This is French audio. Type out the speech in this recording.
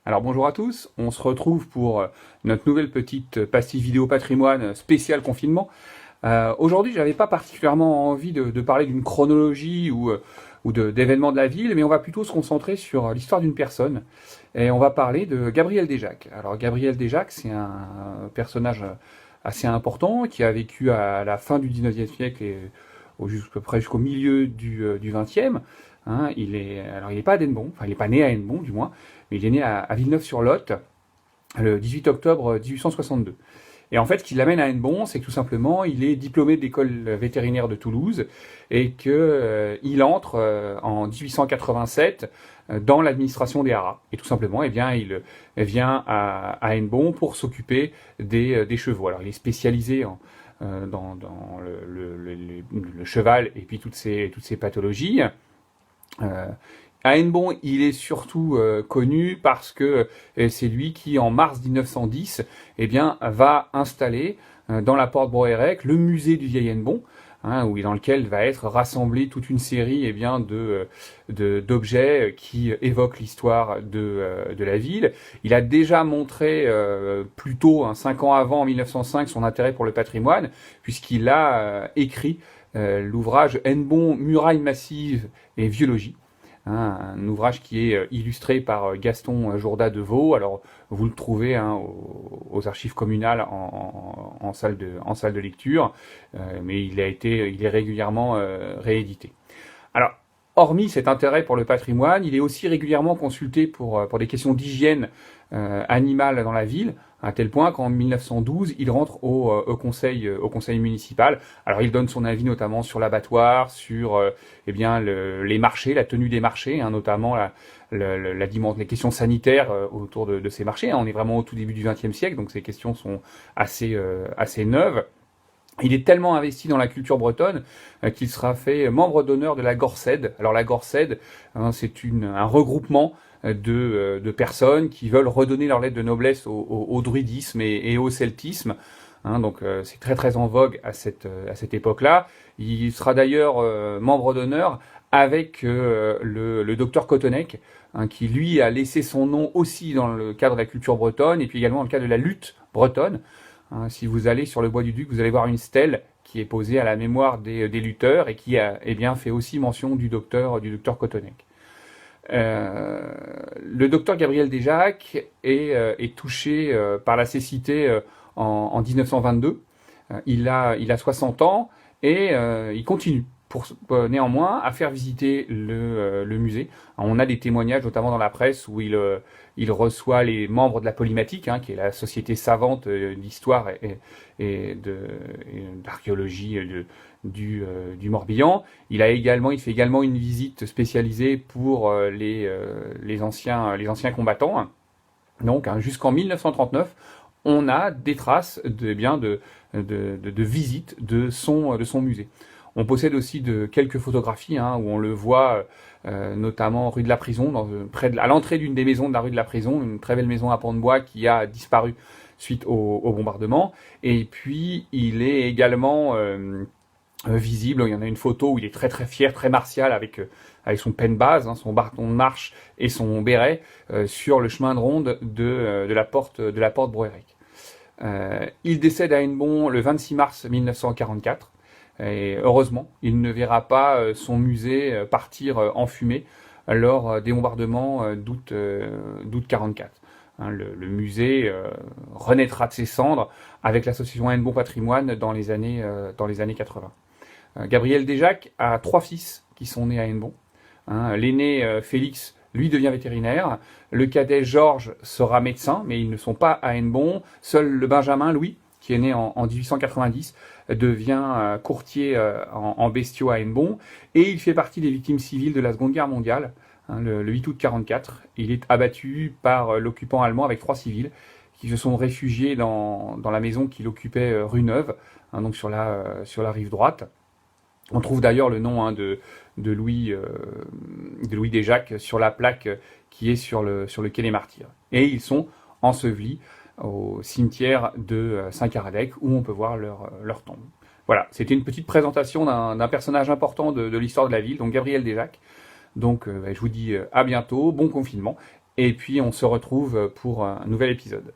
Alors bonjour à tous, on se retrouve pour notre nouvelle petite pastille vidéo patrimoine spéciale confinement. Aujourd'hui, j'avais pas particulièrement envie de parler d'une chronologie ou d'événements de la ville, mais on va plutôt se concentrer sur l'histoire d'une personne. Et on va parler de Gabriel Desjacques. Alors Gabriel Desjacques, c'est un personnage assez important qui a vécu à la fin du 19e siècle et à peu près jusqu'au milieu du 20e. Hein, alors il n'est pas à Hennebont, enfin il n'est pas né à Hennebont du moins, mais il est né à Villeneuve-sur-Lot le 18 octobre 1862. Et en fait, ce qui l'amène à Hennebont, c'est que tout simplement, il est diplômé de l'école vétérinaire de Toulouse et que il entre en 1887 dans l'administration des haras. Et tout simplement, eh bien, il vient à Hennebont pour s'occuper des chevaux. Alors, il est spécialisé dans le cheval et puis toutes ces pathologies. Euh, à Hennebont, il est surtout connu parce que c'est lui qui, en mars 1910, eh bien, va installer dans la porte Broérec le musée du vieil Hennebont, hein, dans lequel va être rassemblée toute une série eh bien, d'objets qui évoquent l'histoire de la ville. Il a déjà montré plus tôt, 5 ans avant, en 1905, son intérêt pour le patrimoine, puisqu'il a écrit l'ouvrage Hennebont, murailles massives et vieux logis. Hein, un ouvrage qui est illustré par Gaston Jourda de Vaux. Alors, vous le trouvez aux archives communales en salle de lecture, mais il est régulièrement réédité. Alors, hormis cet intérêt pour le patrimoine, il est aussi régulièrement consulté pour des questions d'hygiène animale dans la ville, à tel point qu'en 1912, il rentre au conseil municipal. Alors, il donne son avis notamment sur l'abattoir, sur eh bien, les marchés, la tenue des marchés, hein, notamment les questions sanitaires autour de ces marchés. Hein. On est vraiment au tout début du XXe siècle, donc ces questions sont assez neuves. Il est tellement investi dans la culture bretonne qu'il sera fait membre d'honneur de la Gorsed. Alors la Gorsed, hein, c'est un regroupement de personnes qui veulent redonner leur lettre de noblesse au druidisme et au celtisme. Hein, donc c'est très très en vogue à cette époque-là. Il sera d'ailleurs membre d'honneur avec le docteur Cotonec, hein, qui lui a laissé son nom aussi dans le cadre de la culture bretonne et puis également dans le cadre de la lutte bretonne. Hein, si vous allez sur le bois du Duc, vous allez voir une stèle qui est posée à la mémoire des lutteurs et qui a eh bien, fait aussi mention du docteur Cotonec. Le docteur Gabriel Desjacques est touché par la cécité en 1922. Il a 60 ans et il continue néanmoins à faire visiter le musée. On a des témoignages, notamment dans la presse, où il reçoit les membres de la Polymatique, hein, qui est la société savante d'histoire et d'archéologie du Morbihan. Il fait également une visite spécialisée pour les anciens combattants. Donc, hein, jusqu'en 1939, on a des traces de visite de son musée. On possède aussi quelques photographies hein, où on le voit notamment rue de la Prison, à l'entrée d'une des maisons de la rue de la Prison, une très belle maison à pans de bois qui a disparu suite au bombardement. Et puis il est également visible, il y en a une photo où il est très très fier, très martial avec son pen base, hein, son bâton de marche et son béret sur le chemin de ronde de la porte Broérec. Il décède à Hennebont le 26 mars 1944. Et heureusement, il ne verra pas son musée partir en fumée lors des bombardements d'août 1944. Hein, le musée renaîtra de ses cendres avec l'association Hennebont Patrimoine dans les années 80. Gabriel Desjacques a 3 fils qui sont nés à Hennebont. Hein, l'aîné Félix, lui, devient vétérinaire. Le cadet Georges sera médecin, mais ils ne sont pas à Hennebont. Seul le Benjamin, Louis, qui est né en 1890, devient courtier en bestiaux à Hennebont, et il fait partie des victimes civiles de la Seconde Guerre mondiale. Hein, le 8 août 1944, il est abattu par l'occupant allemand avec 3 civils qui se sont réfugiés dans la maison qu'il occupait rue Neuve, hein, donc sur la rive droite. On trouve d'ailleurs le nom hein, de Louis Desjacques sur la plaque qui est sur le quai des Martyrs. Et ils sont ensevelis au cimetière de Saint-Caradec où on peut voir leur tombe. Voilà, c'était une petite présentation d'un personnage important de l'histoire de la ville, donc Gabriel Desjacques. Donc je vous dis à bientôt, bon confinement, et puis on se retrouve pour un nouvel épisode.